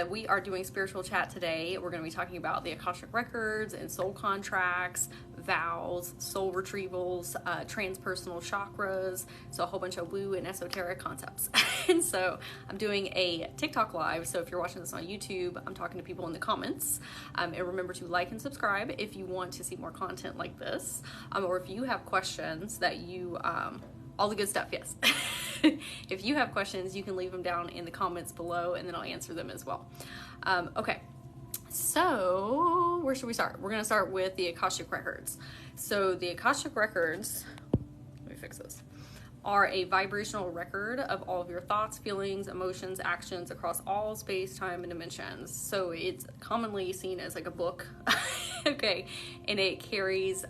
We are doing spiritual chat today. We're going to be talking about the Akashic records and soul contracts, vows, soul retrievals, transpersonal chakras, so a whole bunch of woo and esoteric concepts. And so I'm doing a TikTok live, so if you're watching this on YouTube, I'm talking to people in the comments. And remember to like and subscribe if you want to see more content like this, or if you have questions that you, all the good stuff, yes. If you have questions, you can leave them down in the comments below, and then I'll answer them as well. Okay, so where should we start? We're going to start with the Akashic records. So the Akashic records, let me fix this, are a vibrational record of all of your thoughts, feelings, emotions, actions across all space, time, and dimensions. So it's commonly seen as like a book, okay, and it carries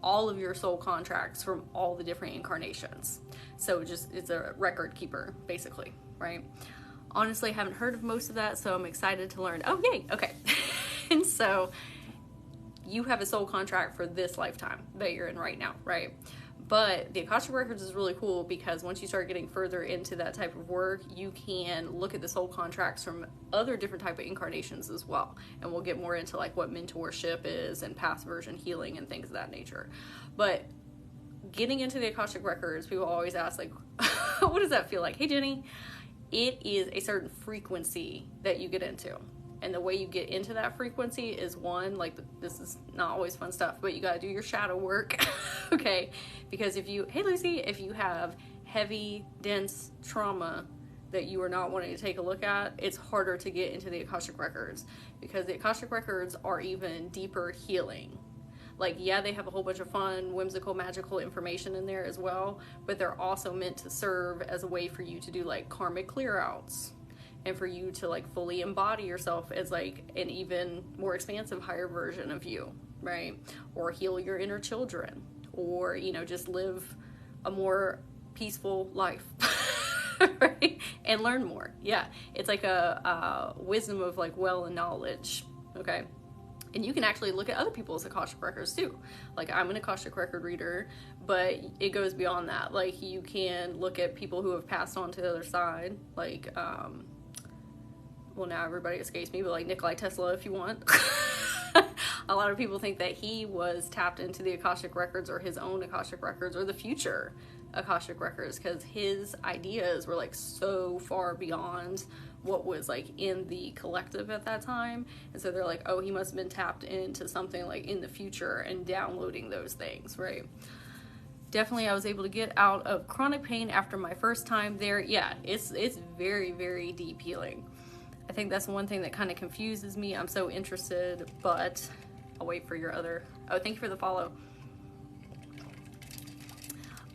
all of your soul contracts from all the different incarnations. So it's a record keeper, basically, right? Honestly, I haven't heard of most of that, so I'm excited to learn. Oh, yay, okay. And so you have a soul contract for this lifetime that you're in right now, right? But the Akashic records is really cool because once you start getting further into that type of work, you can look at the soul contracts from other different type of incarnations as well. And we'll get more into like what mentorship is and past version healing and things of that nature. But getting into the Akashic records, people always ask like, what does that feel like? Hey, Jenny, it is a certain frequency that you get into. And the way you get into that frequency is one, like this is not always fun stuff, but you got to do your shadow work, okay? Because if you, hey Lucy, if you have heavy, dense trauma that you are not wanting to take a look at, it's harder to get into the Akashic records because the Akashic records are even deeper healing. Like, yeah, they have a whole bunch of fun, whimsical, magical information in there as well, but they're also meant to serve as a way for you to do like karmic clear outs. And for you to like fully embody yourself as like an even more expansive, higher version of you, right? Or heal your inner children, or, you know, just live a more peaceful life, right? And learn more. Yeah, it's like a wisdom of like well and knowledge, okay? And you can actually look at other people's Akashic records too. Like I'm an Akashic record reader, but it goes beyond that. Like you can look at people who have passed on to the other side, like, well, now everybody escapes me, but like Nikolai Tesla, if you want. A lot of people think that he was tapped into the Akashic records or his own Akashic records or the future Akashic records because his ideas were like so far beyond what was like in the collective at that time. And so they're like, oh, he must have been tapped into something like in the future and downloading those things, right? Definitely I was able to get out of chronic pain after my first time there. Yeah, it's very, very deep healing. I think that's one thing that kind of confuses me. I'm so interested, but I'll wait for your other... Oh, thank you for the follow.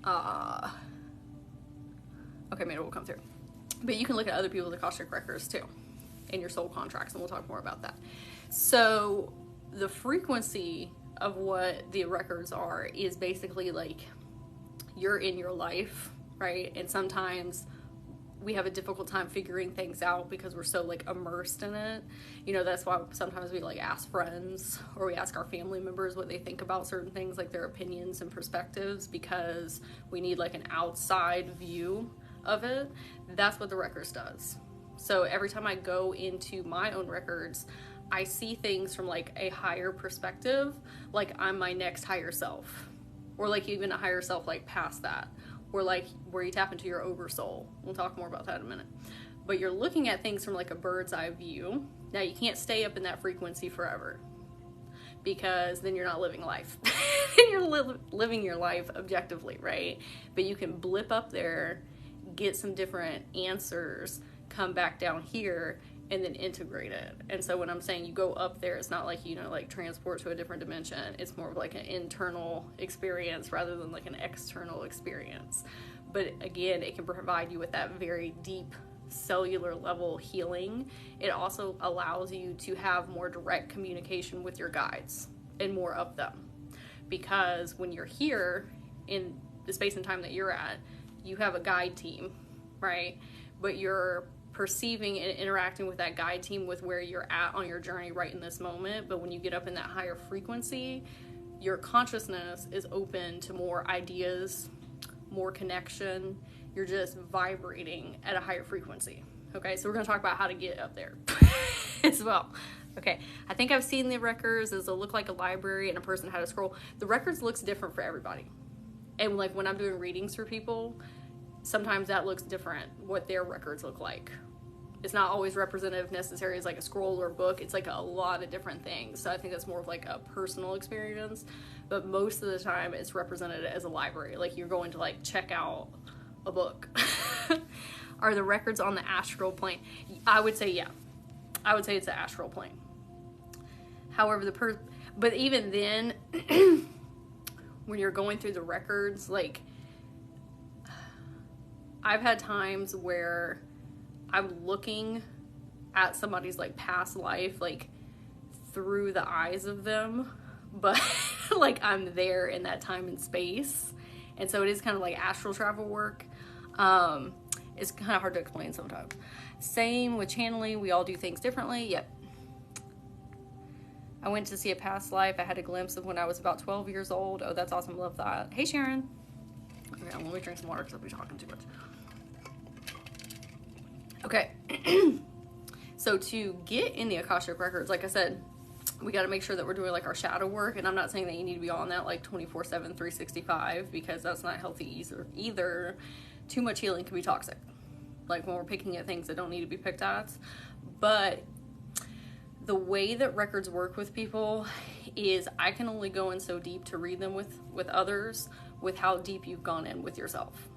Okay, maybe it will come through. But you can look at other people's Akashic records too, and your soul contracts, and we'll talk more about that. So the frequency of what the records are is basically like you're in your life, right? And sometimes we have a difficult time figuring things out because we're so like immersed in it. You know, that's why sometimes we like ask friends or we ask our family members what they think about certain things, like their opinions and perspectives, because we need like an outside view of it. That's what the records does. So every time I go into my own records, I see things from like a higher perspective, like I'm my next higher self, or like even a higher self like past that, or like where you tap into your Oversoul. We'll talk more about that in a minute. But you're looking at things from like a bird's eye view. Now you can't stay up in that frequency forever because then you're not living life. You're living your life objectively, right? But you can blip up there, get some different answers, come back down here, and then integrate it. And so when I'm saying you go up there, it's not like, you know, like transport to a different dimension. It's more of like an internal experience rather than like an external experience. But again, it can provide you with that very deep cellular level healing. It also allows you to have more direct communication with your guides and more of them. Because when you're here in the space and time that you're at, you have a guide team, right? But you're perceiving and interacting with that guide team with where you're at on your journey right in this moment. But when you get up in that higher frequency, your consciousness is open to more ideas, more connection. You're just vibrating at a higher frequency, Okay, so we're going to talk about how to get up there as well. Okay, I think I've seen the records as it look like a library and a person had a scroll. The records looks different for everybody. And like when I'm doing readings for people, sometimes that looks different, what their records look like. It's not always representative necessarily as like a scroll or a book. It's like a lot of different things. So I think that's more of like a personal experience. But most of the time it's represented as a library. Like you're going to like check out a book. Are the records on the astral plane? I would say yeah. I would say it's the astral plane. However, but even then, when you're going through the records, like, I've had times where I'm looking at somebody's, like, past life, like, through the eyes of them, but, like, I'm there in that time and space, and so it is kind of like astral travel work. It's kind of hard to explain sometimes. Same with channeling, we all do things differently. Yep. I went to see a past life. I had a glimpse of when I was about 12 years old. Oh, that's awesome. Love that. Hey, Sharon. Okay, let me drink some water because I'll be talking too much. Okay. So to get in the Akashic records, like I said, we got to make sure that we're doing like our shadow work. And I'm not saying that you need to be on that like 24/7, 365, because that's not healthy either. Too much healing can be toxic. Like when we're picking at things that don't need to be picked at. But the way that records work with people is I can only go in so deep to read them with others with how deep you've gone in with yourself.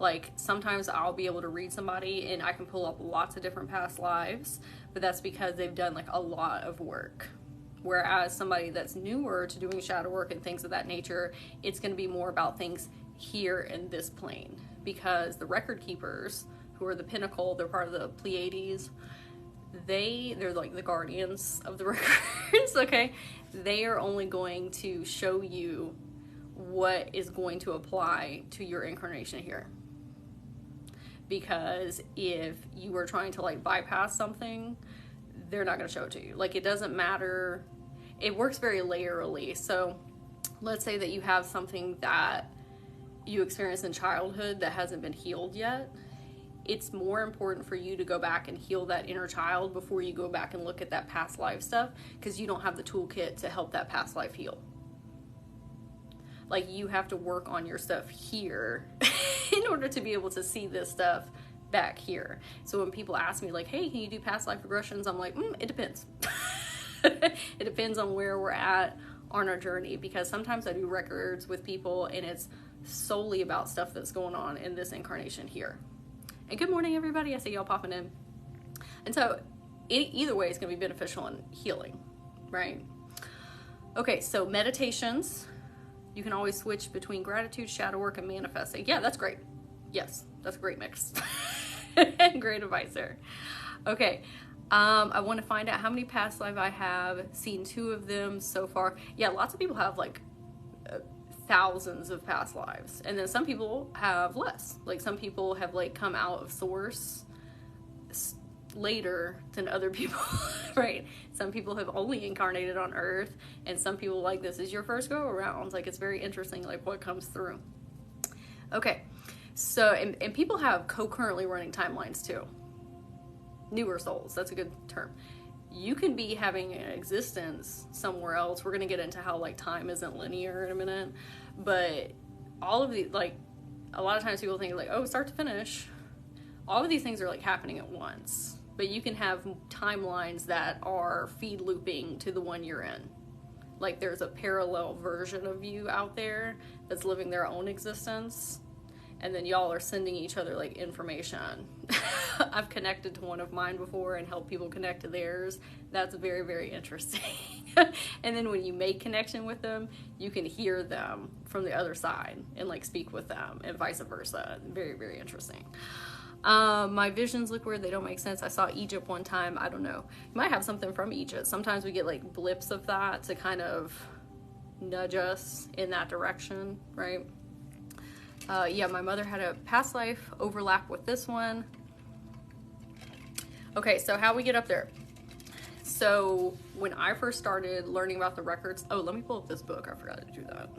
Like sometimes I'll be able to read somebody and I can pull up lots of different past lives, but that's because they've done like a lot of work. Whereas somebody that's newer to doing shadow work and things of that nature, it's going to be more about things here in this plane, because the record keepers, who are the pinnacle, they're part of the Pleiades, they're like the guardians of the records. Okay, they are only going to show you what is going to apply to your incarnation here, because if you were trying to like bypass something, they're not going to show it to you. Like it doesn't matter, it works very layerly. So let's say that you have something that you experienced in childhood that hasn't been healed yet. It's more important for you to go back and heal that inner child before you go back and look at that past life stuff, because you don't have the toolkit to help that past life heal. Like you have to work on your stuff here in order to be able to see this stuff back here. So when people ask me like, hey, can you do past life regressions? I'm like, it depends. It depends on where we're at on our journey, because sometimes I do records with people and it's solely about stuff that's going on in this incarnation here. And good morning, everybody. I see y'all popping in. And so either way, it's going to be beneficial in healing, right? Okay, so meditations. You can always switch between gratitude, shadow work, and manifesting. Yeah, that's great. Yes, that's a great mix. Great advice there. Okay, I want to find out how many past lives I have. Seen 2 of them so far. Yeah, lots of people have like thousands of past lives, and then some people have less. Like some people have like come out of source later than other people. Right, some people have only incarnated on earth, and some people like this is your first go around. Like it's very interesting like what comes through. Okay, so and people have co-currently running timelines too. Newer souls, that's a good term. You can be having an existence somewhere else. We're going to get into how like time isn't linear in a minute, but all of the, like, a lot of times people think like, oh, start to finish. All of these things are like happening at once, but you can have timelines that are feed looping to the one you're in. Like there's a parallel version of you out there that's living their own existence, and then y'all are sending each other like information. I've connected to one of mine before and helped people connect to theirs. That's very, very interesting. And then when you make connection with them, you can hear them from the other side and like speak with them, and vice versa. Very, very interesting. My visions look weird. They don't make sense. I saw Egypt one time. I don't know. You might have something from Egypt. Sometimes we get like blips of that to kind of nudge us in that direction, right? Yeah, my mother had a past life overlap with this one. Okay, so how we get up there. So when I first started learning about the records, oh, let me pull up this book. I forgot to do that.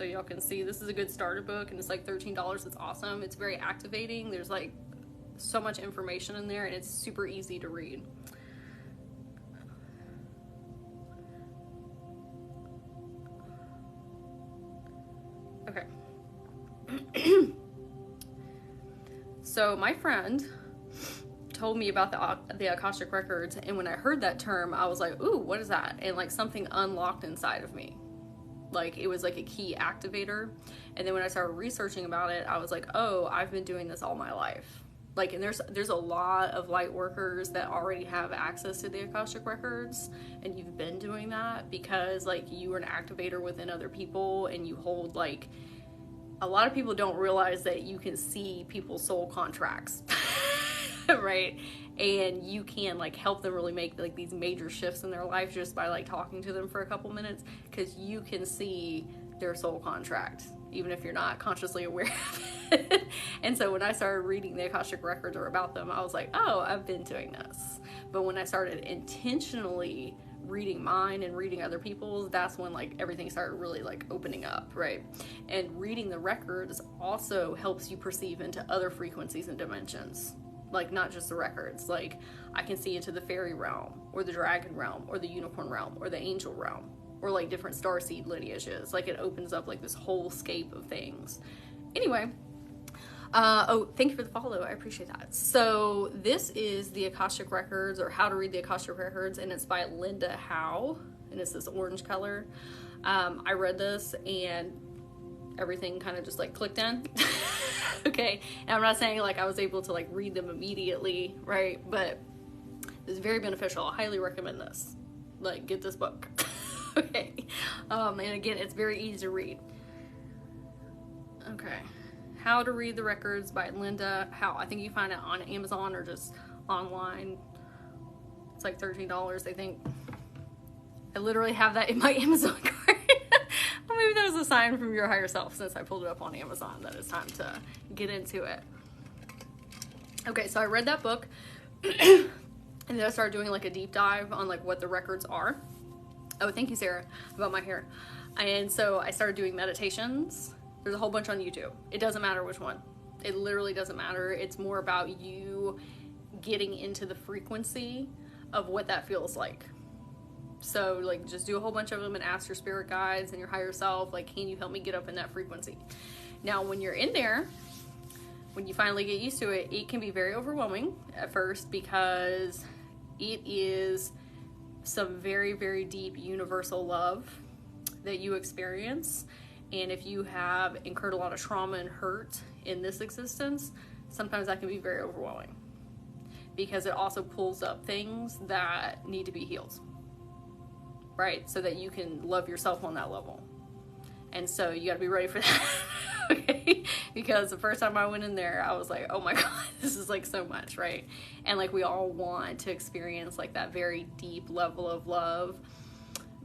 So y'all can see this is a good starter book, and it's like $13. It's awesome. It's very activating. There's like so much information in there, and it's super easy to read. Okay. So my friend told me about the Akashic records, and when I heard that term, I was like, ooh, what is that? And like something unlocked inside of me. Like it was like a key activator. And then when I started researching about it, I was like, oh, I've been doing this all my life. Like, and there's a lot of light workers that already have access to the Akashic records, and you've been doing that because like you are an activator within other people, and you hold like, a lot of people don't realize that you can see people's soul contracts. Right? And you can like help them really make like these major shifts in their life just by like talking to them for a couple minutes, because you can see their soul contract even if you're not consciously aware of it. And so when I started reading the Akashic records or about them, I was like, oh, I've been doing this. But when I started intentionally reading mine and reading other people's, that's when like everything started really like opening up, right? And reading the records also helps you perceive into other frequencies and dimensions. Like not just the records, like I can see into the fairy realm or the dragon realm or the unicorn realm or the angel realm or like different starseed lineages. Like it opens up like this whole scape of things. Anyway, oh, thank you for the follow. I appreciate that. So this is the Akashic records, or How to Read the Akashic Records, and it's by Linda Howe, and it's this orange color. I read this and everything kind of just like clicked in. Okay, and I'm not saying like I was able to like read them immediately, right? But it's very beneficial. I highly recommend this. Like, get this book. Okay, and again, it's very easy to read. Okay, How to Read the Records by Linda Howe. I think you find it on Amazon or just online. It's like $13, I think. I literally have that in my Amazon cart. Well, maybe that was a sign from your higher self, since I pulled it up on Amazon, that it's time to get into it. Okay, so I read that book, and then I started doing like a deep dive on like what the records are. Oh, thank you, Sarah, about my hair. And so I started doing meditations. There's a whole bunch on YouTube. It doesn't matter which one. It literally doesn't matter. It's more about you getting into the frequency of what that feels like. So like just do a whole bunch of them and ask your spirit guides and your higher self, like, can you help me get up in that frequency? Now, when you're in there, when you finally get used to it, it can be very overwhelming at first, because it is some very, very deep universal love that you experience. And if you have incurred a lot of trauma and hurt in this existence, sometimes that can be very overwhelming, because it also pulls up things that need to be healed. Right? So that you can love yourself on that level. And so you got to be ready for that. Okay? Because the first time I went in there, I was like, oh my God, this is like so much, right? And like we all want to experience like that very deep level of love.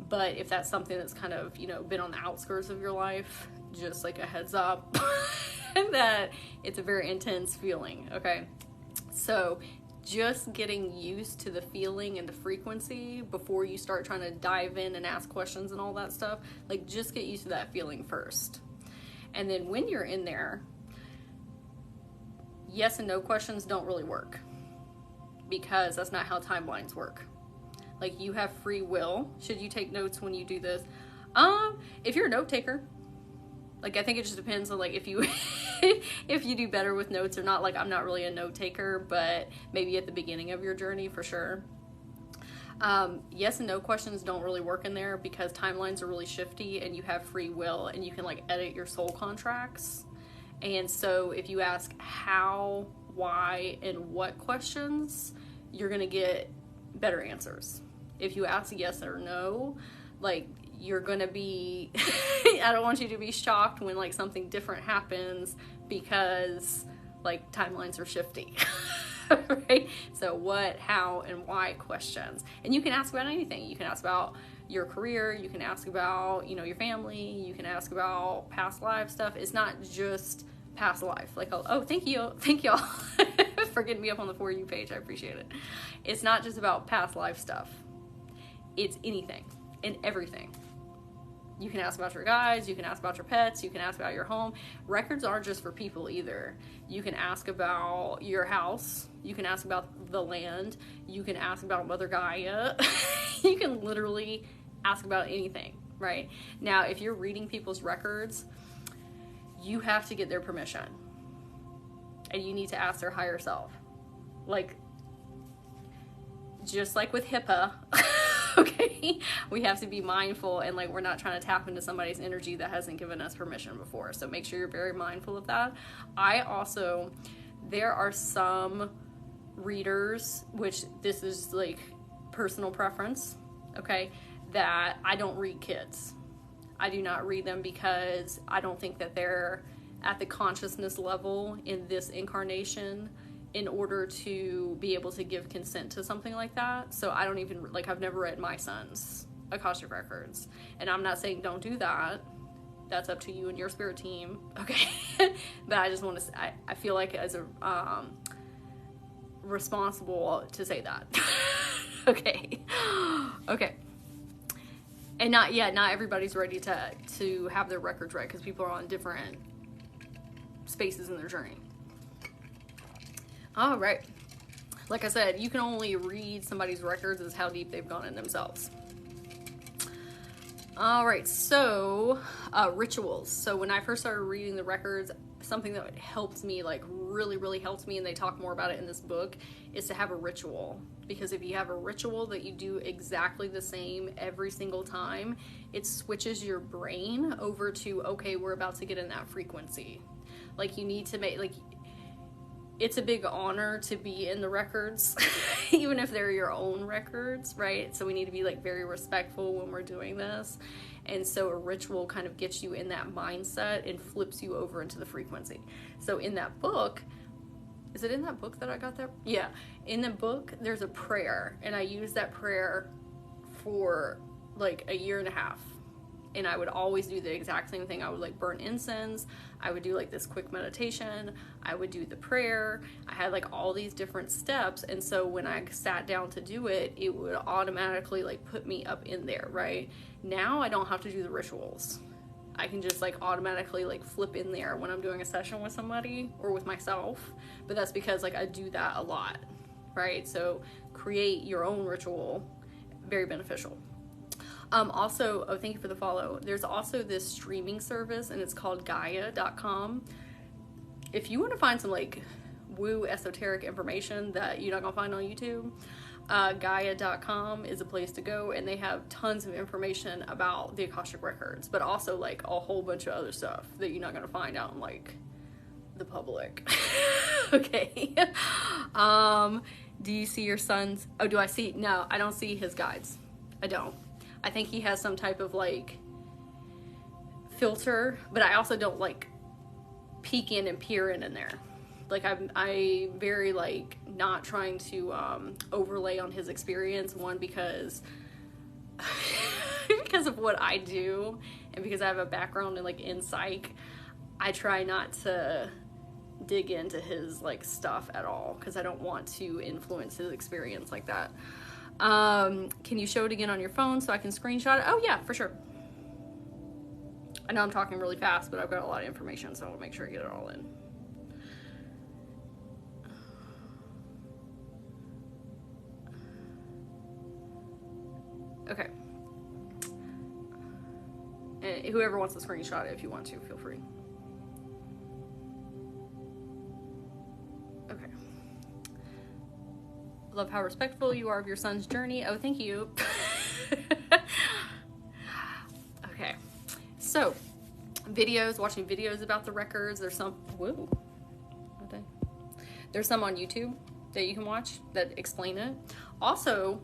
But if that's something that's kind of, you know, been on the outskirts of your life, just like a heads up that it's a very intense feeling. Okay? So just getting used to the feeling and the frequency before you start trying to dive in and ask questions and all that stuff. Like, just get used to that feeling first. And then when you're in there, yes and no questions don't really work, because that's not how timelines work. Like, you have free will. Should you take notes when you do this? If you're a note taker, like, I think it just depends on like if you if you do better with notes or not. Like, I'm not really a note taker, but maybe at the beginning of your journey for sure. Yes and no questions don't really work in there, because timelines are really shifty and you have free will and you can like edit your soul contracts. And so if you ask how, why, and what questions, you're gonna get better answers. If you ask yes or no, like, you're gonna be I don't want you to be shocked when like something different happens, because like timelines are shifty. Right? So what, how, and why questions. And you can ask about anything. You can ask about your career, you can ask about, you know, your family, you can ask about past life stuff. It's not just past life. Like, oh, thank y'all for getting me up on the For You page. I appreciate it. It's not just about past life stuff. It's anything and everything. You can ask about your guides, you can ask about your pets, you can ask about your home. Records aren't just for people either. You can ask about your house, you can ask about the land, you can ask about Mother Gaia. You can literally ask about anything, right? Now, if you're reading people's records, you have to get their permission. And you need to ask their higher self. Like, just like with HIPAA, okay, we have to be mindful, and like, we're not trying to tap into somebody's energy that hasn't given us permission before. So make sure you're very mindful of that. There are some readers, which this is like personal preference, okay, that I don't read kids. I do not read them because I don't think that they're at the consciousness level in this incarnation in order to be able to give consent to something like that. So I don't even, like, I've never read my son's Akashic records. And I'm not saying don't do that. That's up to you and your spirit team, okay? But I just want to, I feel like as a responsible to say that. Okay. Okay. And not everybody's ready to have their records read, because people are on different spaces in their journey. All right. Like I said, you can only read somebody's records as how deep they've gone in themselves. All right, so rituals. So when I first started reading the records, something that helped me, like really helped me, and they talk more about it in this book, is to have a ritual. Because if you have a ritual that you do exactly the same every single time, it switches your brain over to, okay, we're about to get in that frequency. Like, you need to make, like, it's a big honor to be in the records, even if they're your own records, right? So we need to be like very respectful when we're doing this. And so a ritual kind of gets you in that mindset and flips you over into the frequency. So in that book, is it in that book that I got that? Yeah. In the book, there's a prayer, and I used that prayer for like a year and a half. And I would always do the exact same thing. I would like burn incense. I would do like this quick meditation. I would do the prayer. I had like all these different steps. And so when I sat down to do it, it would automatically like put me up in there, right? Now I don't have to do the rituals. I can just like automatically like flip in there when I'm doing a session with somebody or with myself. But that's because like I do that a lot, right? So create your own ritual, very beneficial. Also, oh, thank you for the follow. There's also this streaming service, and it's called Gaia.com. If you want to find some like woo esoteric information that you're not gonna find on YouTube, Gaia.com is a place to go, and they have tons of information about the Akashic records, but also like a whole bunch of other stuff that you're not gonna find out in like the public. Okay. Do you see your son's? Oh, do I see? No, I don't see his guides. I don't. I think he has some type of like filter, but I also don't like peek in and peer in there. Like I'm very like not trying to overlay on his experience. One, because because of what I do, and because I have a background in psych, I try not to dig into his like stuff at all, because I don't want to influence his experience like that. Can you show it again on your phone so I can screenshot it? Oh yeah, for sure. I know I'm talking really fast, but I've got a lot of information, so I want to make sure I get it all in. Okay. And whoever wants to screenshot it, if you want to, feel free. Okay. Love how respectful you are of your son's journey. Oh, thank you. Okay. So, watching videos about the records. There's some, whoa. Okay. There's some on YouTube that you can watch that explain it. Also,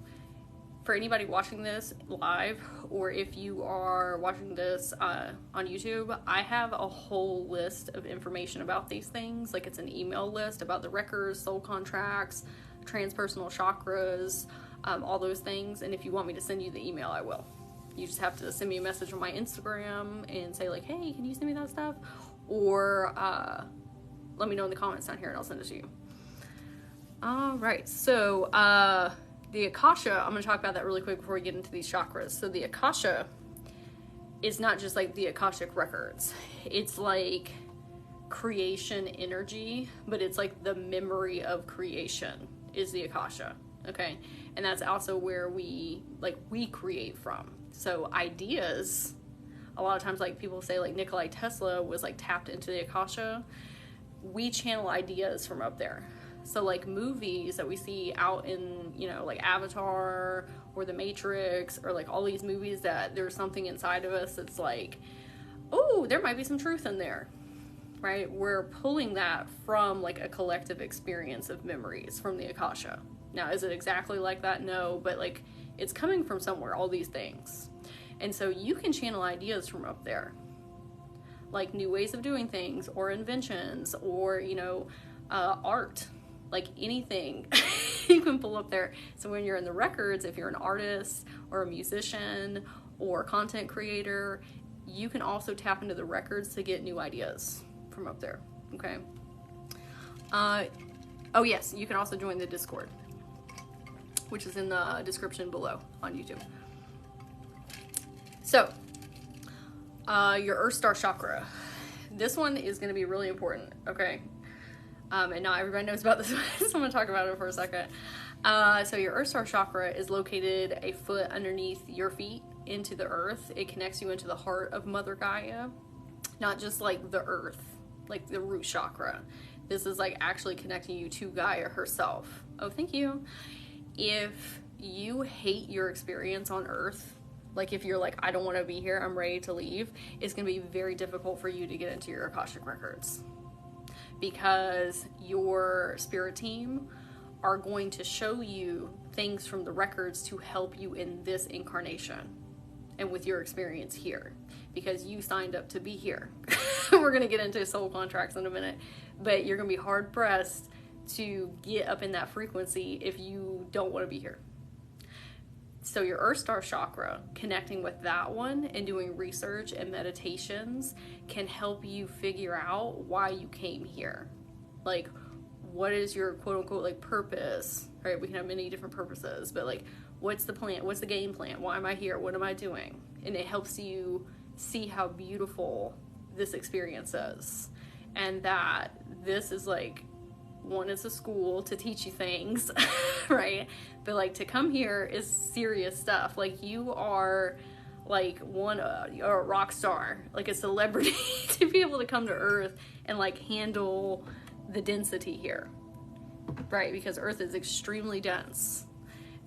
for anybody watching this live, or if you are watching this on YouTube, I have a whole list of information about these things. Like, it's an email list about the records, soul contracts, transpersonal chakras, all those things. And if you want me to send you the email, I will. You just have to send me a message on my Instagram and say like, hey, can you send me that stuff? Or let me know in the comments down here and I'll send it to you. All right, so the Akasha, I'm going to talk about that really quick before we get into these chakras. So the Akasha it's not just like the Akashic records. It's like creation energy, but it's like the memory of creation is the Akasha. Okay. And that's also where we create from. So ideas, a lot of times, like people say like Nikola Tesla was like tapped into the Akasha. We channel ideas from up there. So like movies that we see out in, you know, like Avatar or The Matrix, or like all these movies that there's something inside of us that's like, oh, there might be some truth in there, right? We're pulling that from like a collective experience of memories from the Akasha. Now, is it exactly like that? No, but like it's coming from somewhere, all these things. And so you can channel ideas from up there, like new ways of doing things or inventions or, you know, art, like anything you can pull up there. So when you're in the records, if you're an artist or a musician or content creator, you can also tap into the records to get new ideas from up there. Okay. Oh yes, you can also join the Discord, which is in the description below on YouTube. So, your Earth Star Chakra. This one is going to be really important, okay? And not everybody knows about this one, so I'm going to talk about it for a second. So your Earth Star Chakra is located a foot underneath your feet into the earth. It connects you into the heart of Mother Gaia, not just like the earth, like the root chakra. This is like actually connecting you to Gaia herself. Oh, thank you. If you hate your experience on Earth, like if you're like, I don't want to be here, I'm ready to leave, it's going to be very difficult for you to get into your Akashic records, because your spirit team are going to show you things from the records to help you in this incarnation and with your experience here, because you signed up to be here. We're going to get into soul contracts in a minute, but you're going to be hard pressed to get up in that frequency if you don't want to be here. So your Earth Star Chakra, connecting with that one and doing research and meditations can help you figure out why you came here. Like, what is your quote unquote like purpose, right? We can have many different purposes, but like, what's the plan? What's the game plan? Why am I here? What am I doing? And it helps you see how beautiful this experience is. And that this is like, one is a school to teach you things, right? But like to come here is serious stuff. Like you are like you're a rock star, like a celebrity to be able to come to Earth and like handle the density here, right? Because Earth is extremely dense.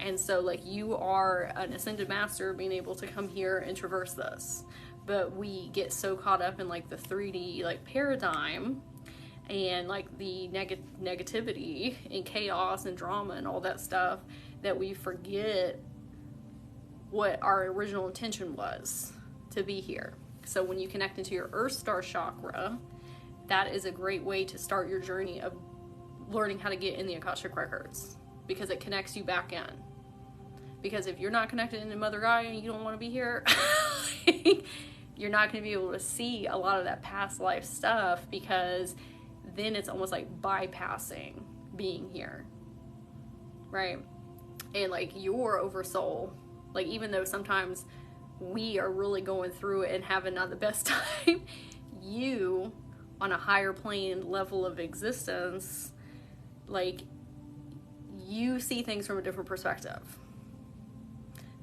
And so like you are an ascended master being able to come here and traverse this. But we get so caught up in like the 3D like paradigm and like the negativity and chaos and drama and all that stuff that we forget what our original intention was to be here. So when you connect into your Earth Star Chakra, that is a great way to start your journey of learning how to get in the Akashic records, because it connects you back in. Because if you're not connected into Mother Gaia and you don't want to be here, you're not going to be able to see a lot of that past life stuff, because then it's almost like bypassing being here, right? And like your Oversoul, like even though sometimes we are really going through it and having not the best time, you on a higher plane level of existence, like you see things from a different perspective.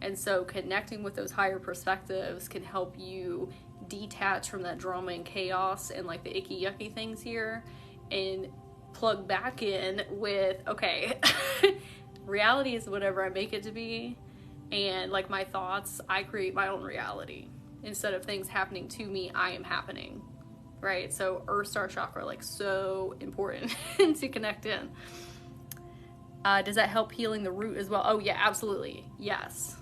And so connecting with those higher perspectives can help you detach from that drama and chaos and like the icky yucky things here and plug back in with, okay, reality is whatever I make it to be. And like my thoughts, I create my own reality. Instead of things happening to me, I am happening, right? So Earth Star Chakra, like so important to connect in. Does that help healing the root as well? Oh yeah, absolutely. Yes.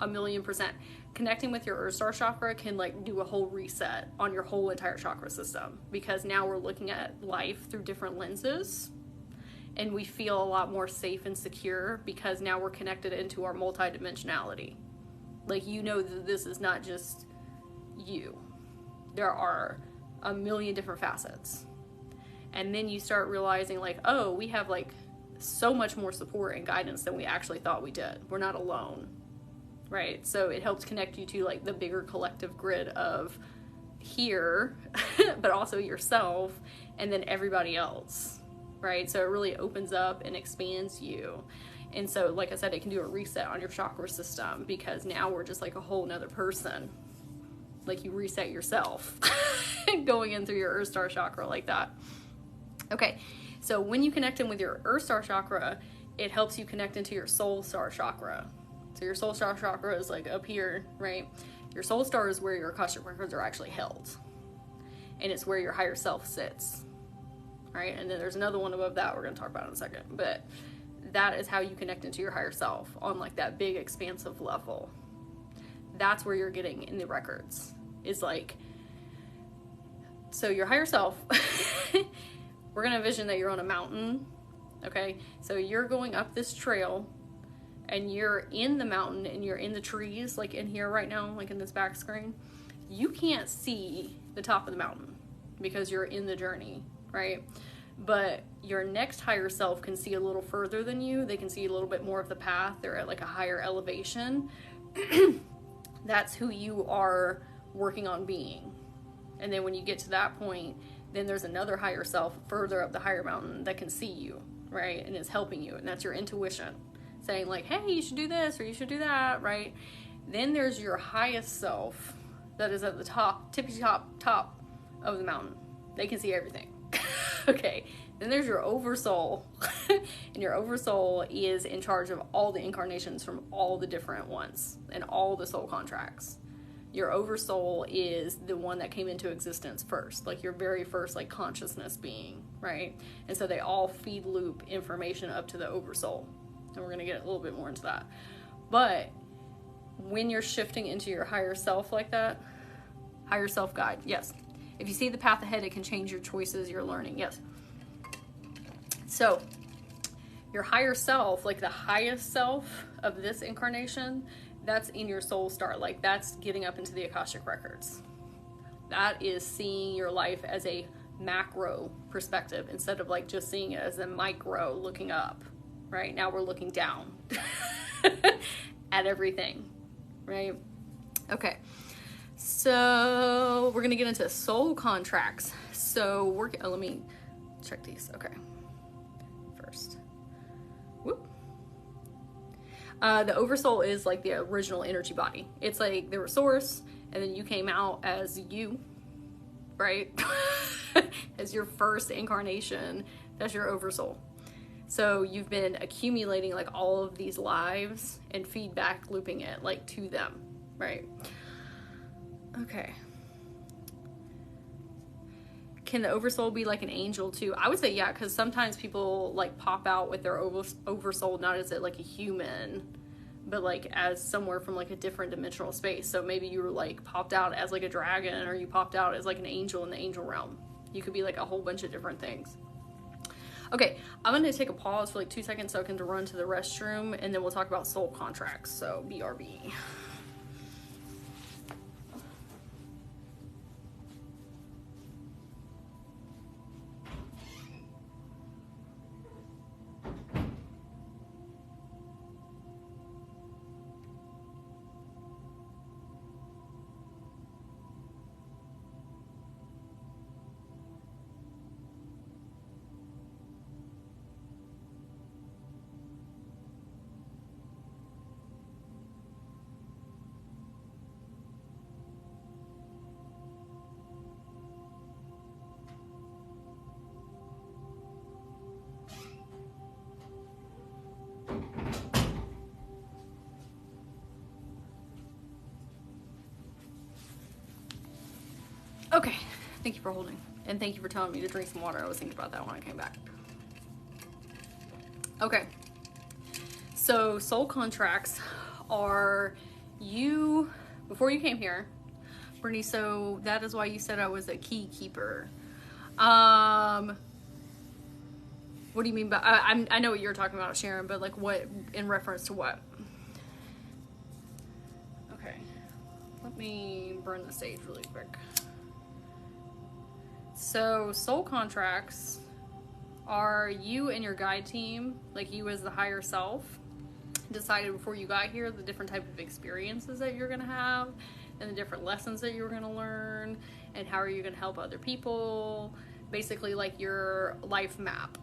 1,000,000%. Connecting with your Earth Star Chakra can like do a whole reset on your whole entire chakra system, because now we're looking at life through different lenses and we feel a lot more safe and secure because now we're connected into our multidimensionality. Like, you know that this is not just you. There are a million different facets. And then you start realizing like, oh, we have like so much more support and guidance than we actually thought we did. We're not alone. right? So it helps connect you to like the bigger collective grid of here, but also yourself, and then everybody else, right? So it really opens up and expands you. And so, like I said, it can do a reset on your chakra system, because now we're just like a whole nother person. Like you reset yourself going in through your Earth Star chakra like that. Okay, so when you connect in with your Earth Star chakra, it helps you connect into your Soul Star chakra. So your Soul Star chakra is like up here, right? Your Soul Star is where your Akashic records are actually held. And it's where your higher self sits, right? And then there's another one above that we're going to talk about in a second. But that is how you connect into your higher self on like that big expansive level. That's where you're getting in the records. Is like, so your higher self, we're going to envision that you're on a mountain, okay? So you're going up this trail, and you're in the mountain, and you're in the trees, like in here right now, like in this back screen. You can't see the top of the mountain because you're in the journey, right? But your next higher self can see a little further than you. They can see a little bit more of the path. They're at like a higher elevation. That's who you are working on being. And then when you get to that point, then there's another higher self further up the higher mountain that can see you, right? And is helping you. And that's your intuition saying like, hey, you should do this or you should do that, right? Then there's your highest self that is at the top, tippy top of the mountain. They can see everything. Okay, then there's your Oversoul. And your Oversoul is in charge of all the incarnations from all the different ones and all the soul contracts. Your Oversoul is the one that came into existence first, like your very first like consciousness being, right? And so they all feed loop information up to the Oversoul. And we're going to get a little bit more into that. But when you're shifting into your higher self like that, higher self guide, yes. If you see the path ahead, it can change your choices, your learning, yes. So your higher self, like the highest self of this incarnation, that's in your soul star. Like that's getting up into the Akashic records. That is seeing your life as a macro perspective instead of like just seeing it as a micro looking up. Right now we're looking down at everything, right? Okay, so we're gonna get into soul contracts. So let me check these. Okay, first, whoop. The Oversoul is like the original energy body. It's like the source, and then you came out as you, right? As your first incarnation. That's your Oversoul. So you've been accumulating like all of these lives and feedback looping it like to them, right? Okay. Can the Oversoul be like an angel too? I would say yeah, because sometimes people like pop out with their Oversoul not as like a human, but like as somewhere from like a different dimensional space. So maybe you were like popped out as like a dragon, or you popped out as like an angel in the angel realm. You could be like a whole bunch of different things. Okay, I'm going to take a pause for like 2 seconds so I can run to the restroom, and then we'll talk about soul contracts. So BRB. Okay, thank you for holding. And thank you for telling me to drink some water. I was thinking about that when I came back. Okay, so soul contracts are you, before you came here, Brittany, so that is why you said I was a key keeper. What do you mean by, I know what you're talking about, Sharon, but like what, in reference to what? Okay, let me burn the sage really quick. So soul contracts are you and your guide team, like you as the higher self, decided before you got here the different type of experiences that you're gonna have and the different lessons that you're gonna learn and how are you gonna help other people. Basically like your life map.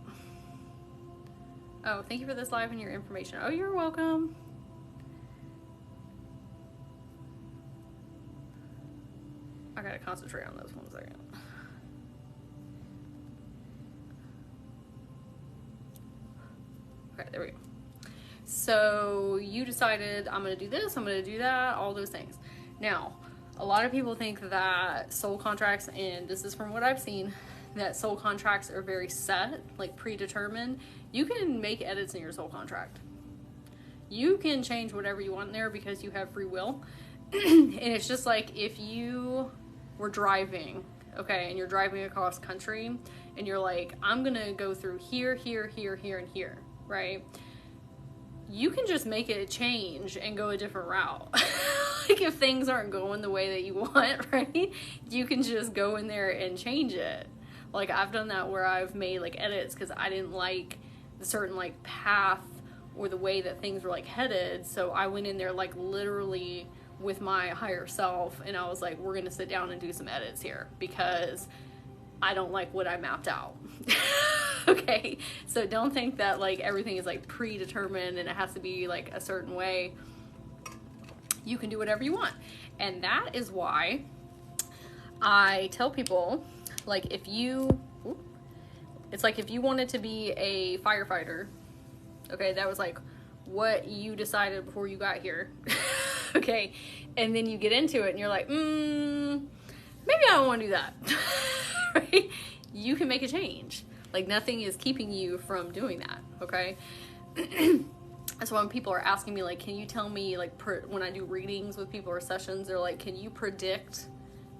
Oh, thank you for this live and your information. Oh, you're welcome. I gotta concentrate on those 1 second. Okay, there we go. So you decided I'm gonna do this, I'm gonna do that, all those things. Now, a lot of people think that soul contracts, and this is from what I've seen, that soul contracts are very set, like predetermined. You can make edits in your soul contract. You can change whatever you want in there because you have free will. And it's just like if you were driving, okay, and you're driving across country and you're like, I'm gonna go through here, here, here, here, and here, right? You can just make it a change and go a different route. Like if things aren't going the way that you want, right? You can just go in there and change it. Like I've done that where I've made like edits because I didn't like the certain like path or the way that things were like headed. So I went in there like literally with my higher self and I was like, we're gonna sit down and do some edits here because I don't like what I mapped out. Okay, so don't think that like everything is like predetermined and it has to be like a certain way. You can do whatever you want. And that is why I tell people, like if you, it's like if you wanted to be a firefighter, okay, that was like what you decided before you got here. Okay, and then you get into it and you're like, maybe I don't want to do that. Right? You can make a change. Like nothing is keeping you from doing that, okay? So when people are asking me, like, can you tell me, like, when I do readings with people or sessions, they're like, can you predict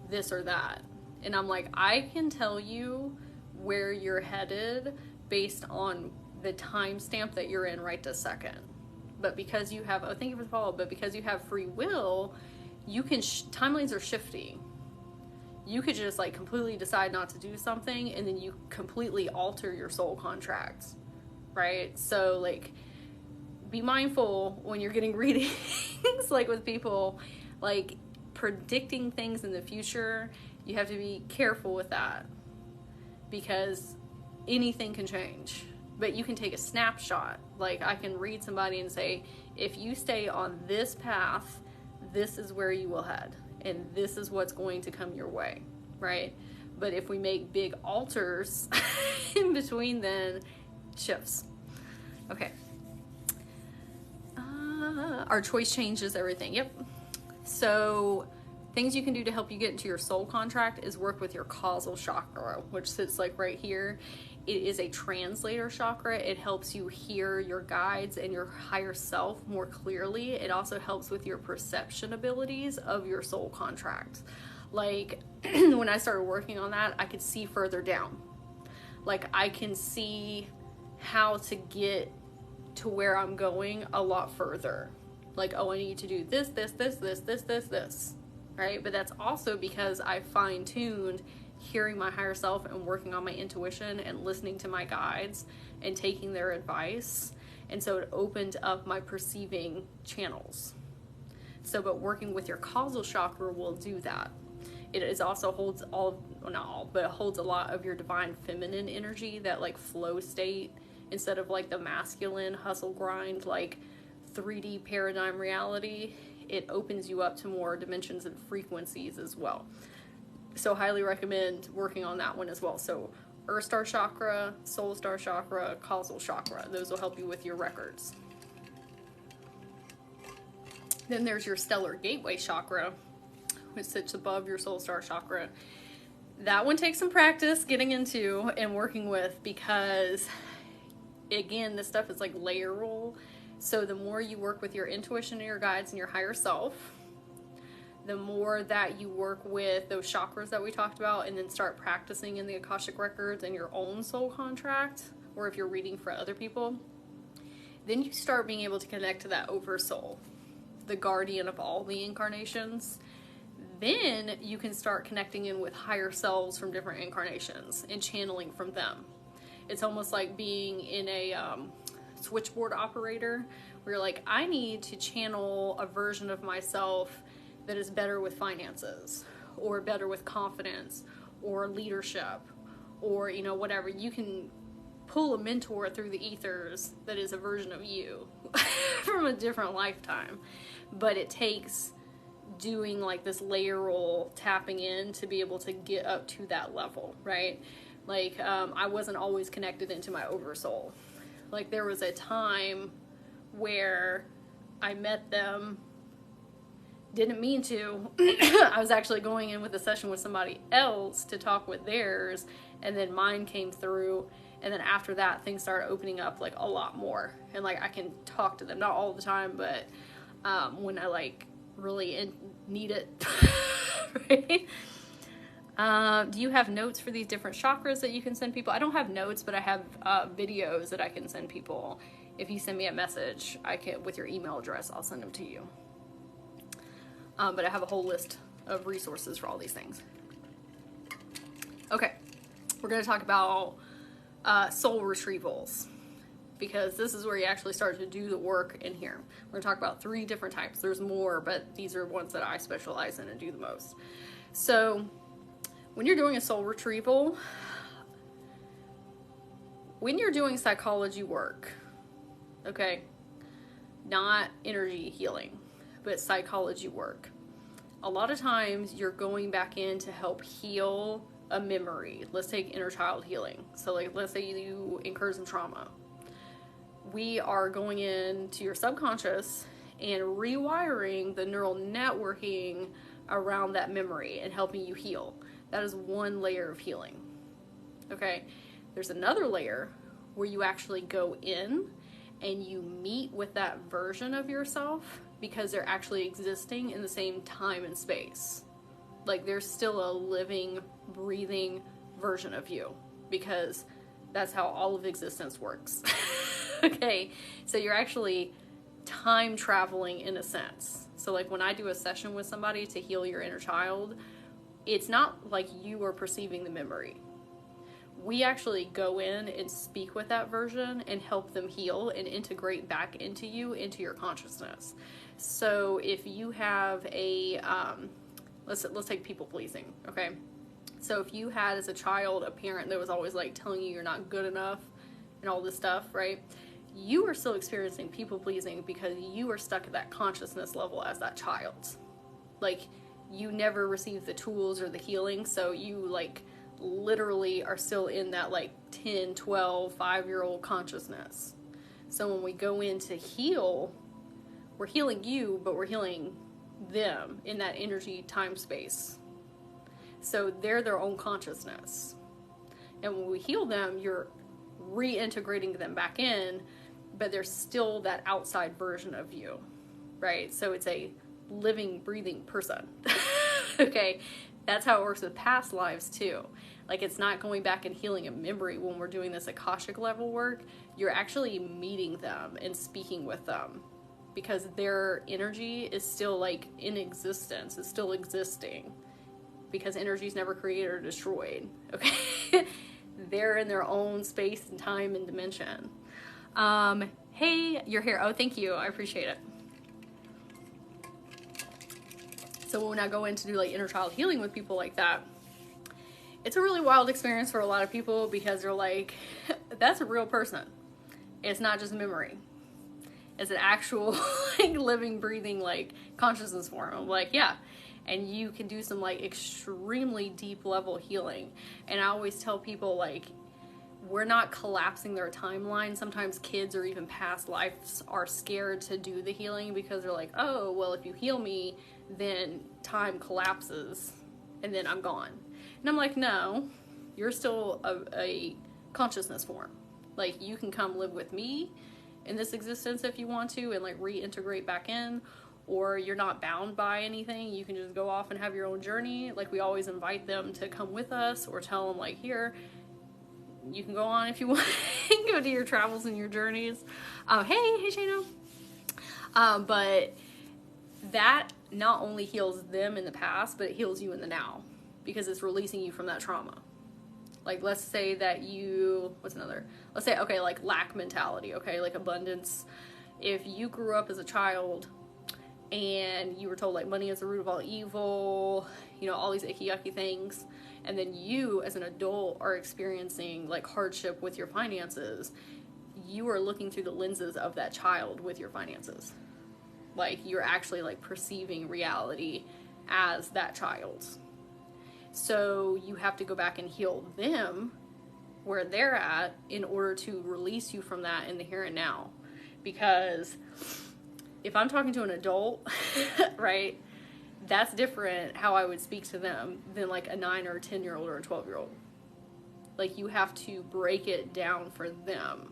this or that? And I'm like, I can tell you where you're headed based on the timestamp that you're in right this second. But because you have, oh, thank you for the follow, but because you have free will, you can, timelines are shifty. You could just like completely decide not to do something and then you completely alter your soul contracts, right? So like be mindful when you're getting readings like with people, like predicting things in the future. You have to be careful with that because anything can change, but you can take a snapshot. Like I can read somebody and say, if you stay on this path, this is where you will head. And this is what's going to come your way, right? But if we make big alters in between, then shifts. Okay. Our choice changes everything. Yep. So things you can do to help you get into your soul contract is work with your causal chakra, which sits like right here. It is a translator chakra. It helps you hear your guides and your higher self more clearly. It also helps with your perception abilities of your soul contract. Like when I started working on that, I could see further down. Like I can see how to get to where I'm going a lot further. Like, oh, I need to do this, this, this, this, this, this, this, right? But that's also because I fine-tuned hearing my higher self and working on my intuition and listening to my guides and taking their advice. And so it opened up my perceiving channels. So, but working with your causal chakra will do that. It is also holds all, well, not all, but it holds a lot of your divine feminine energy, that like flow state, instead of like the masculine hustle grind, like 3D paradigm reality. It opens you up to more dimensions and frequencies as well. So highly recommend working on that one as well. So Earth Star Chakra, Soul Star Chakra, Causal Chakra. Those will help you with your records. Then there's your Stellar Gateway Chakra, which sits above your Soul Star Chakra. That one takes some practice getting into and working with because, again, this stuff is like layerable. So the more you work with your intuition and your guides and your higher self, the more that you work with those chakras that we talked about and then start practicing in the Akashic records and your own soul contract, or if you're reading for other people, then you start being able to connect to that Oversoul, the guardian of all the incarnations. Then you can start connecting in with higher selves from different incarnations and channeling from them. It's almost like being in a switchboard operator where you're like, I need to channel a version of myself that is better with finances, or better with confidence, or leadership, or, you know, whatever. You can pull a mentor through the ethers that is a version of you from a different lifetime. But it takes doing like this layeral tapping in to be able to get up to that level, right? Like, I wasn't always connected into my Oversoul. Like, there was a time where I met them, didn't mean to. I was actually going in with a session with somebody else to talk with theirs, and then mine came through, and then after that, things started opening up like a lot more, and like I can talk to them, not all the time, but when I like really need it. Right? Do you have notes for these different chakras that you can send people? I don't have notes, but I have videos that I can send people. If you send me a message, I can, with your email address, I'll send them to you. But I have a whole list of resources for all these things. Okay, we're going to talk about soul retrievals, because this is where you actually start to do the work in here. We're going to talk about 3 different types. There's more, but these are ones that I specialize in and do the most. So when you're doing a soul retrieval, when you're doing psychology work, okay, not energy healing, but psychology work, a lot of times you're going back in to help heal a memory. Let's take inner child healing. So like, let's say you incurred some trauma. We are going into your subconscious and rewiring the neural networking around that memory and helping you heal. That is one layer of healing. Okay, there's another layer where you actually go in and you meet with that version of yourself, because they're actually existing in the same time and space. Like, there's still a living, breathing version of you, because that's how all of existence works. Okay, so you're actually time traveling in a sense. So like, when I do a session with somebody to heal your inner child, it's not like you are perceiving the memory. We actually go in and speak with that version and help them heal and integrate back into you, into your consciousness. So if you have a, let's take people pleasing, okay? So if you had as a child a parent that was always like telling you you're not good enough and all this stuff, right? You are still experiencing people pleasing because you are stuck at that consciousness level as that child. Like, you never received the tools or the healing, so you like literally are still in that like 10, 12, 5-year-old consciousness. So when we go in to heal, we're healing you, but we're healing them in that energy time space. So they're their own consciousness. And when we heal them, you're reintegrating them back in, but there's still that outside version of you, right? So it's a living, breathing person. Okay, that's how it works with past lives too. Like, it's not going back and healing a memory when we're doing this Akashic level work. You're actually meeting them and speaking with them, because their energy is still like in existence, it's still existing, because energy is never created or destroyed. Okay. They're in their own space and time and dimension. Hey, you're here. Oh, thank you. I appreciate it. So when I go in to do like inner child healing with people like that, it's a really wild experience for a lot of people, because they're like, that's a real person. It's not just a memory. It's an actual like living, breathing like consciousness form. I'm like, yeah. And you can do some like extremely deep level healing. And I always tell people, like, we're not collapsing their timeline. Sometimes kids or even past lives are scared to do the healing, because they're like, oh, well, if you heal me, then time collapses and then I'm gone. And I'm like, no, you're still a consciousness form. Like, you can come live with me in this existence if you want to, and like reintegrate back in, or you're not bound by anything. You can just go off and have your own journey. Like, we always invite them to come with us, or tell them like, here, you can go on if you want. Go do your travels and your journeys. Hey Shayna. But that not only heals them in the past, but it heals you in the now, because it's releasing you from that trauma. Like, let's say that you, let's say, okay, like lack mentality, okay, like abundance if you grew up as a child and you were told like money is the root of all evil, you know, all these icky yucky things, and then you as an adult are experiencing like hardship with your finances, you are looking through the lenses of that child with your finances. Like you're actually like perceiving reality as that child's. So you have to go back and heal them where they're at in order to release you from that in the here and now. Because if I'm talking to an adult, right, that's different how I would speak to them than like a 9 or a 10-year-old or a 12-year-old. Like you have to break it down for them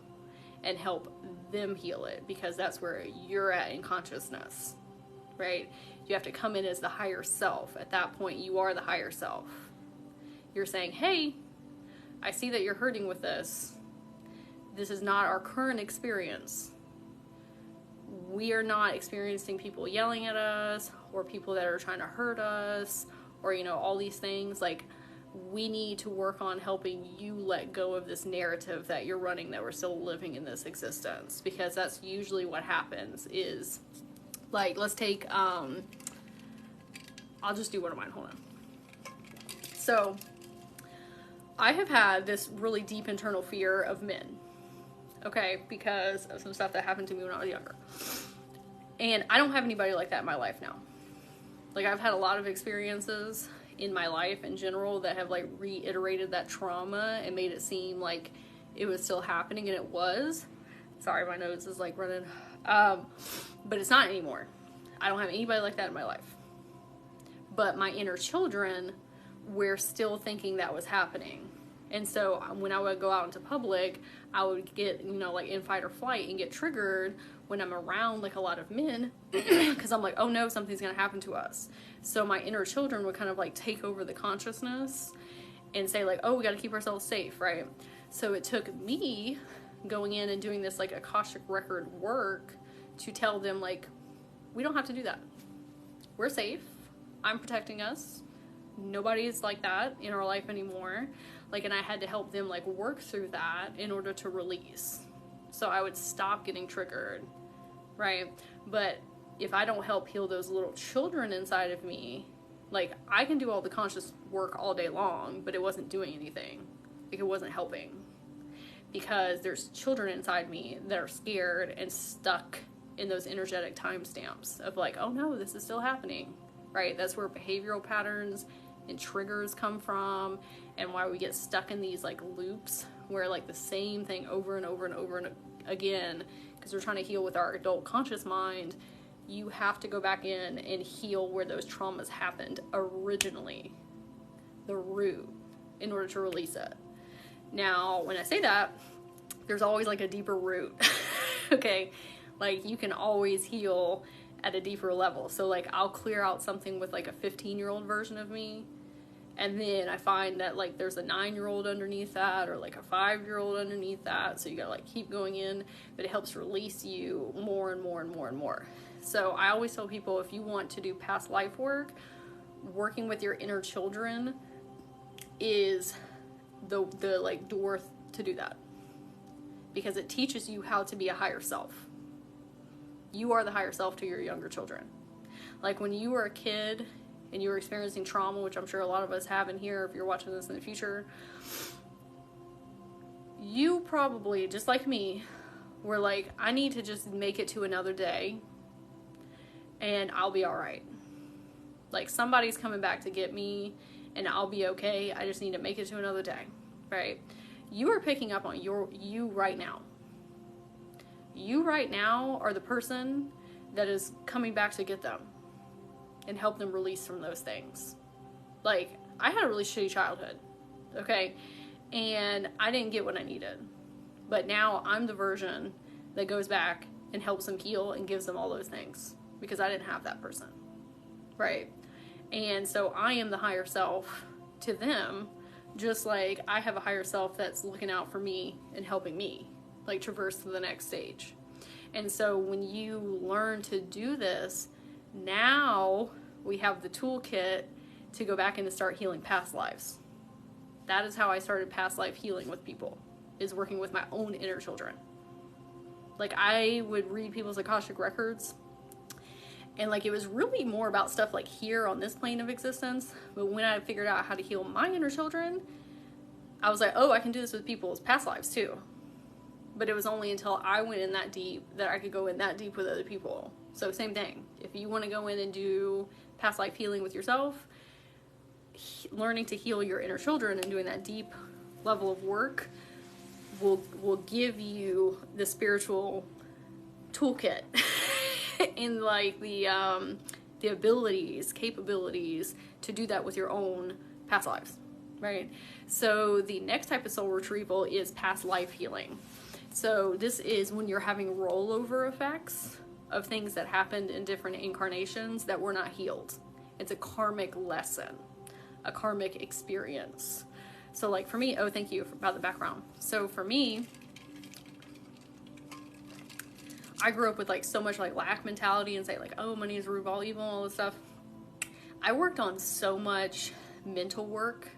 and help them heal it, because that's where you're at in consciousness, right? You have to come in as the higher self. At that point, you are the higher self. You're saying, hey, I see that you're hurting with this. This is not our current experience. We are not experiencing people yelling at us or people that are trying to hurt us or, you know, all these things. Like, we need to work on helping you let go of this narrative that you're running, that we're still living in this existence, because that's usually what happens. Is like, let's take, I'll just do one of mine, hold on. So, I have had this really deep internal fear of men, okay, because of some stuff that happened to me when I was younger. And I don't have anybody like that in my life now. Like, I've had a lot of experiences in my life in general that have like reiterated that trauma and made it seem like it was still happening, and it was. Sorry, my nose is like running. But it's not anymore. I don't have anybody like that in my life. But my inner children, we're still thinking that was happening. And so when I would go out into public, I would get, you know, like in fight or flight and get triggered when I'm around like a lot of men, because I'm like, oh no, something's going to happen to us. So my inner children would kind of like take over the consciousness and say like, oh, we got to keep ourselves safe, right? So it took me going in and doing this like Akashic record work to tell them like, we don't have to do that. We're safe. I'm protecting us. Nobody's like that in our life anymore. Like, and I had to help them like work through that in order to release. So I would stop getting triggered, right? But if I don't help heal those little children inside of me, like, I can do all the conscious work all day long, but it wasn't doing anything. Like, it wasn't helping. Because there's children inside me that are scared and stuck in those energetic timestamps of like, oh no, this is still happening, right? That's where behavioral patterns and triggers come from, and why we get stuck in these like loops where like the same thing over and over and over and again, because we're trying to heal with our adult conscious mind. You have to go back in and heal where those traumas happened originally, the root, in order to release it. Now, when I say that, there's always like a deeper root, okay? Like, you can always heal at a deeper level. So like, I'll clear out something with like a 15-year-old version of me, and then I find that like there's a 9-year-old underneath that, or like a 5-year-old underneath that. So you gotta like keep going in, but it helps release you more and more and more and more. So I always tell people, if you want to do past life work, working with your inner children is the like door to do that, because it teaches you how to be a higher self. You are the higher self to your younger children. Like, when you were a kid and you were experiencing trauma, which I'm sure a lot of us have in here if you're watching this in the future, you probably, just like me, were like, I need to just make it to another day and I'll be all right. Like, somebody's coming back to get me and I'll be okay. I just need to make it to another day, right? You are picking up on you right now. You right now are the person that is coming back to get them and help them release from those things. Like, I had a really shitty childhood, okay? And I didn't get what I needed. But now I'm the version that goes back and helps them heal and gives them all those things, because I didn't have that person, right? And so I am the higher self to them, just like I have a higher self that's looking out for me and helping me, like, traverse to the next stage. And so when you learn to do this, now we have the toolkit to go back and to start healing past lives. That is how I started past life healing with people, is working with my own inner children. Like, I would read people's Akashic records, and like, it was really more about stuff like here on this plane of existence. But when I figured out how to heal my inner children, I was like, oh, I can do this with people's past lives too. But it was only until I went in that deep that I could go in that deep with other people. So same thing. If you want to go in and do past life healing with yourself, learning to heal your inner children and doing that deep level of work will give you the spiritual toolkit and like the abilities, capabilities to do that with your own past lives, right? So the next type of soul retrieval is past life healing. So this is when you're having rollover effects of things that happened in different incarnations that were not healed. It's a karmic lesson, a karmic experience. So like for me, oh, thank you about the background. So for me, I grew up with like so much like lack mentality and say like, oh, money is the root of all evil and all this stuff. I worked on so much mental work,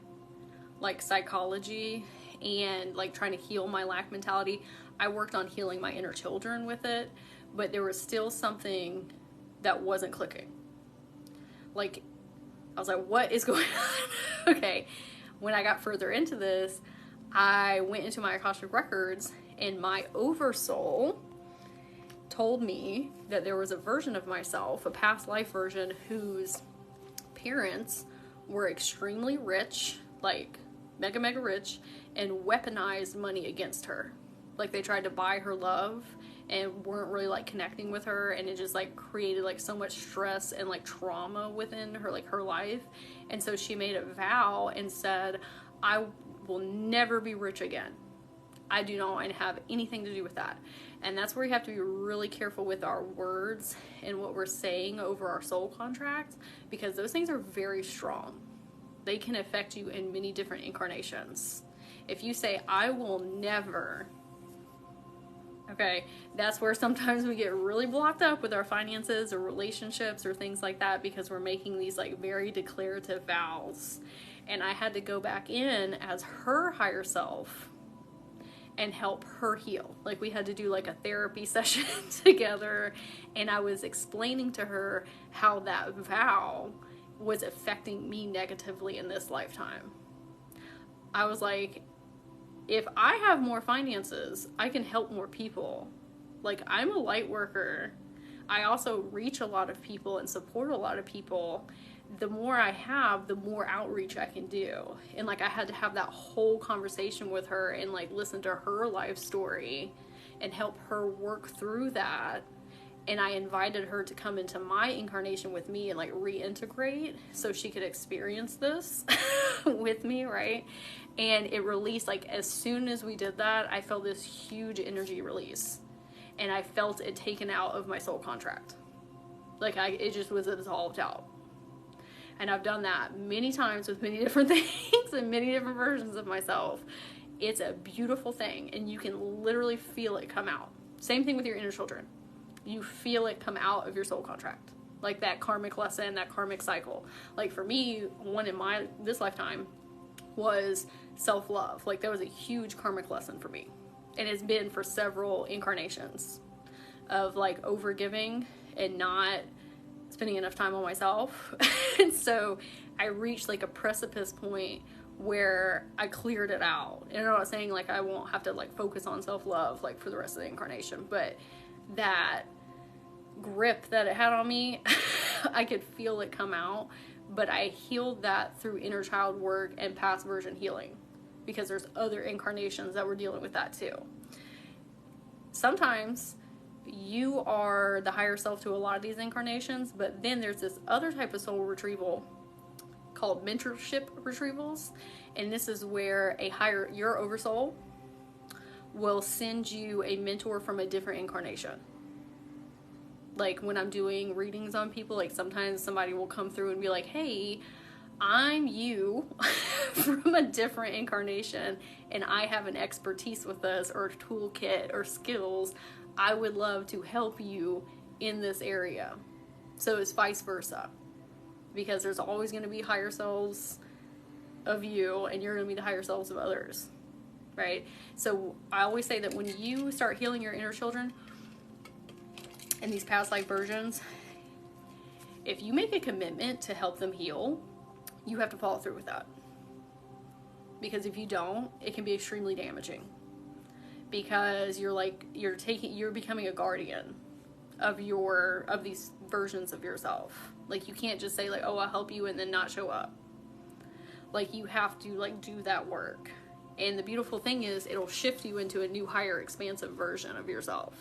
like psychology, and like trying to heal my lack mentality. I worked on healing my inner children with it, but there was still something that wasn't clicking. Like, I was like, what is going on? Okay. When I got further into this, I went into my Akashic records, and my Oversoul told me that there was a version of myself, a past life version, whose parents were extremely rich, like mega, mega rich, and weaponized money against her. Like, they tried to buy her love and weren't really like connecting with her, and it just like created like so much stress and like trauma within her, like her life. And so she made a vow and said, I will never be rich again. I do not want to have anything to do with that. And that's where you have to be really careful with our words and what we're saying over our soul contracts, because those things are very strong. They can affect you in many different incarnations. If you say, I will never, okay, that's where sometimes we get really blocked up with our finances or relationships or things like that, because we're making these like very declarative vows. And I had to go back in as her higher self and help her heal. Like, we had to do like a therapy session together, and I was explaining to her how that vow was affecting me negatively in this lifetime. I was like, if I have more finances, I can help more people. Like, I'm a light worker. I also reach a lot of people and support a lot of people. The more I have, the more outreach I can do. And like, I had to have that whole conversation with her and like listen to her life story and help her work through that. And I invited her to come into my incarnation with me and like reintegrate so she could experience this with me, right? And it released, like, as soon as we did that, I felt this huge energy release. And I felt it taken out of my soul contract. Like, it just was dissolved out. And I've done that many times with many different things and many different versions of myself. It's a beautiful thing, and you can literally feel it come out. Same thing with your inner children. You feel it come out of your soul contract. Like that karmic lesson, that karmic cycle. Like for me, one in this lifetime was self-love. Like that was a huge karmic lesson for me. And it's been for several incarnations of like overgiving and not spending enough time on myself. And so I reached like a precipice point where I cleared it out. And I'm not saying like I won't have to like focus on self-love like for the rest of the incarnation, but that grip that it had on me, I could feel it come out. But I healed that through inner child work and past version healing, because there's other incarnations that were dealing with that too. Sometimes you are the higher self to a lot of these incarnations, but then there's this other type of soul retrieval called mentorship retrievals. And this is where your oversoul will send you a mentor from a different incarnation. Like when I'm doing readings on people, like sometimes somebody will come through and be like, hey, I'm you from a different incarnation, and I have an expertise with this or a toolkit or skills. I would love to help you in this area. So it's vice versa, because there's always going to be higher selves of you, and you're going to be the higher selves of others, right? So I always say that when you start healing your inner children, and these past life versions, if you make a commitment to help them heal, you have to follow through with that. Because if you don't, it can be extremely damaging. Because you're becoming a guardian of these versions of yourself. Like, you can't just say like, oh, I'll help you, and then not show up. Like, you have to like do that work. And the beautiful thing is, it'll shift you into a new, higher, expansive version of yourself.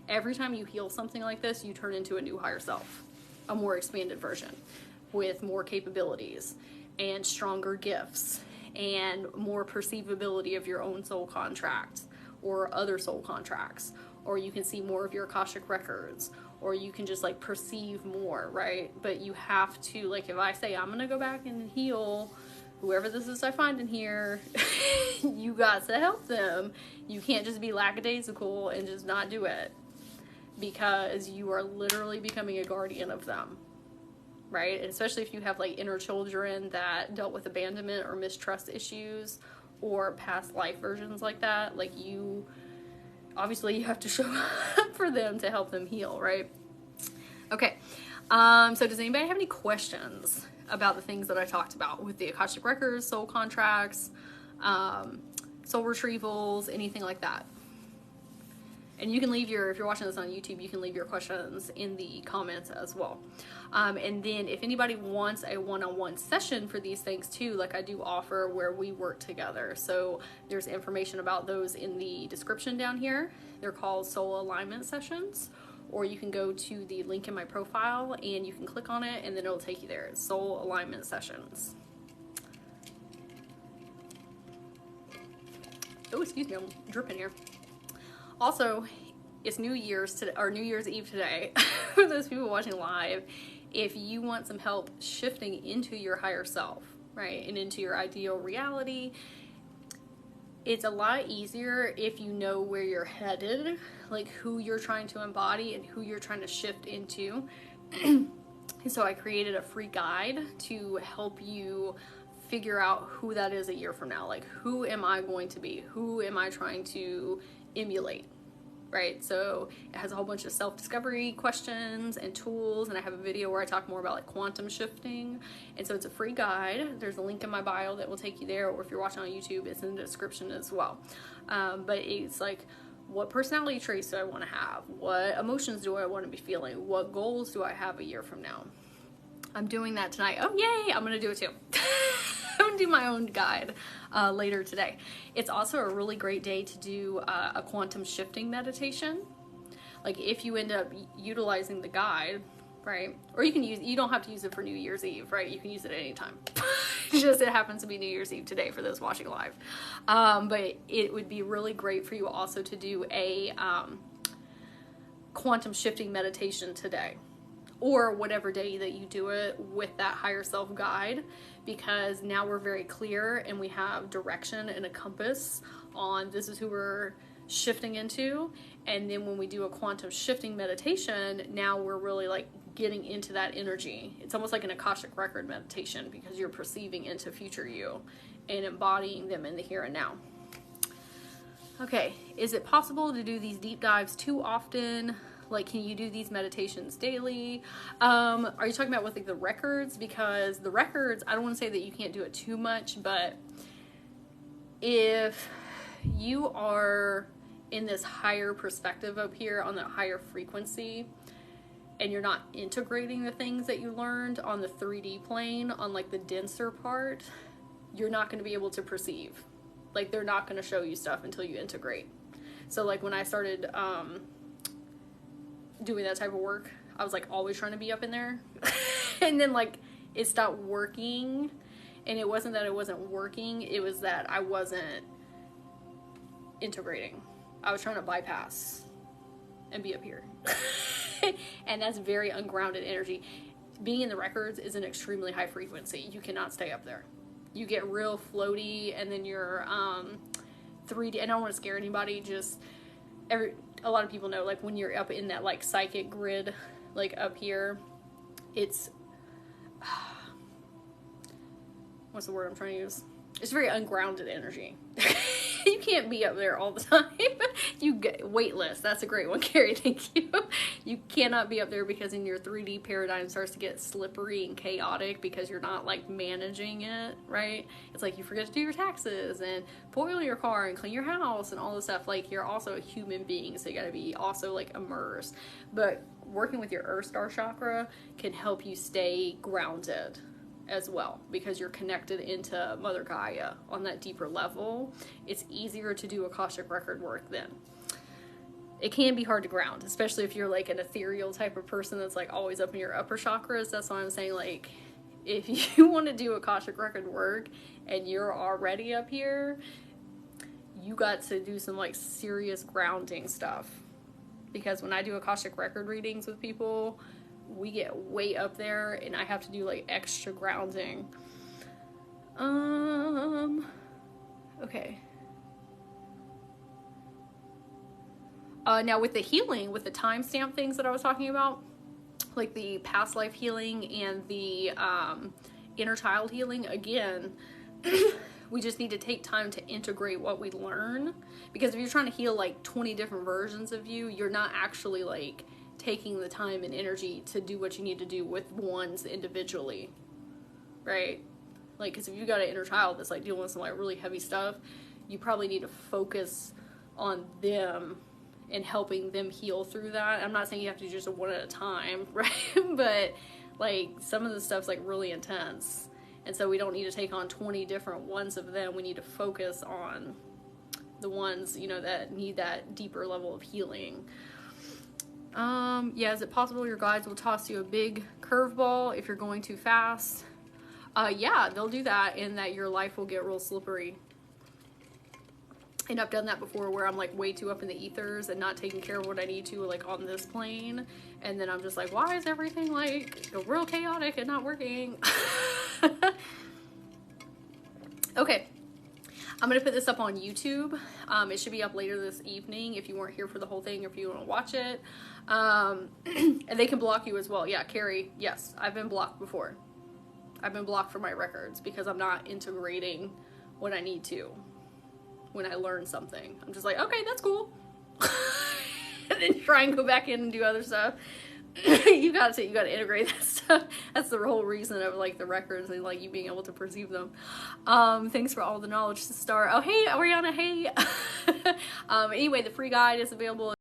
Every time you heal something like this, you turn into a new, higher self, a more expanded version with more capabilities and stronger gifts and more perceivability of your own soul contracts or other soul contracts, or you can see more of your Akashic records, or you can just like perceive more, right? But you have to, like, if I say I'm gonna go back and heal whoever this is I find in here, you got to help them. You can't just be lackadaisical and just not do it, because you are literally becoming a guardian of them, right? And especially if you have like inner children that dealt with abandonment or mistrust issues or past life versions like that, like, you obviously you have to show up for them to help them heal, right? Okay, so does anybody have any questions about the things that I talked about with the Akashic records, soul contracts, soul retrievals, anything like that? And you can leave if you're watching this on YouTube, you can leave your questions in the comments as well. And then if anybody wants a one-on-one session for these things too, like I do offer where we work together. So there's information about those in the description down here. They're called soul alignment sessions, or you can go to the link in my profile and you can click on it and then it'll take you there. It's soul alignment sessions. Oh, excuse me, I'm dripping here. Also, it's New Year's Eve today. For those people watching live, if you want some help shifting into your higher self, right, and into your ideal reality, it's a lot easier if you know where you're headed, like who you're trying to embody and who you're trying to shift into. And so I created a free guide to help you figure out who that is a year from now. Like, who am I going to be? Who am I trying to emulate, right? So it has a whole bunch of self-discovery questions and tools, and I have a video where I talk more about like quantum shifting. And so it's a free guide. There's a link in my bio that will take you there, or if you're watching on YouTube, it's in the description as well. But it's like, what personality traits do I want to have? What emotions do I want to be feeling? What goals do I have a year from now? I'm doing that tonight. Oh, yay! I'm gonna do it too. I'm gonna do my own guide later today. It's also a really great day to do a quantum shifting meditation. Like, if you end up utilizing the guide, right? Or you don't have to use it for New Year's Eve, right? You can use it at any time. Just it happens to be New Year's Eve today for those watching live. But it would be really great for you also to do a quantum shifting meditation today, or whatever day that you do it with that higher self guide, because now we're very clear and we have direction and a compass on this is who we're shifting into. And then when we do a quantum shifting meditation, now we're really like getting into that energy. It's almost like an Akashic record meditation, because you're perceiving into future you and embodying them in the here and now. Okay, is it possible to do these deep dives too often? Like, can you do these meditations daily? Are you talking about with like the records? Because the records, I don't want to say that you can't do it too much, but if you are in this higher perspective up here on that higher frequency, and you're not integrating the things that you learned on the 3D plane, on like the denser part, you're not going to be able to perceive. Like, they're not going to show you stuff until you integrate. So like when I started doing that type of work, I was like always trying to be up in there. And then like it stopped working, and it wasn't that it wasn't working, it was that I wasn't integrating. I was trying to bypass and be up here. And that's very ungrounded energy. Being in the records is an extremely high frequency. You cannot stay up there. You get real floaty, and then you're 3D. I don't want to scare anybody, just a lot of people know, like, when you're up in that like psychic grid, like up here, it's what's the word I'm trying to use? It's very ungrounded energy. You can't be up there all the time. You get weightless. That's a great one, Carrie. Thank you. You cannot be up there, because in your 3D paradigm starts to get slippery and chaotic because you're not like managing it, right? It's like you forget to do your taxes and oil your car and clean your house and all this stuff. Like, you're also a human being, so you gotta be also like immersed. But working with your Earth Star chakra can help you stay grounded as well, because you're connected into Mother Gaia on that deeper level. It's easier to do Akashic record work then. It can be hard to ground, especially if you're like an ethereal type of person that's like always up in your upper chakras. That's why I'm saying, like, if you want to do Akashic record work and you're already up here, you got to do some like serious grounding stuff. Because when I do Akashic record readings with people, we get way up there and I have to do like extra grounding. Okay. Now with the healing, with the timestamp things that I was talking about, like the past life healing and the inner child healing, again, we just need to take time to integrate what we learn. Because if you're trying to heal like 20 different versions of you, you're not actually like taking the time and energy to do what you need to do with ones individually, right? Like, because if you got an inner child that's like dealing with some like really heavy stuff, you probably need to focus on them and helping them heal through that. I'm not saying you have to do just one at a time, right? But like, some of the stuff's like really intense, and so we don't need to take on 20 different ones of them. We need to focus on the ones, you know, that need that deeper level of healing. Yeah, is it possible your guides will toss you a big curveball if you're going too fast? Yeah, they'll do that, and that your life will get real slippery. And I've done that before, where I'm like way too up in the ethers and not taking care of what I need to, like on this plane. And then I'm just like, why is everything like real chaotic and not working? Okay. I'm going to put this up on YouTube. It should be up later this evening if you weren't here for the whole thing, or if you want to watch it. And they can block you as well. Yeah, Carrie, yes, I've been blocked before. I've been blocked from my records because I'm not integrating what I need to. When I learn something, I'm just like, okay, that's cool. And then try and go back in and do other stuff. you gotta integrate that stuff. That's the whole reason of like the records and like you being able to perceive them. Thanks for all the knowledge to start. Oh, hey, Ariana, hey. Anyway, the free guide is available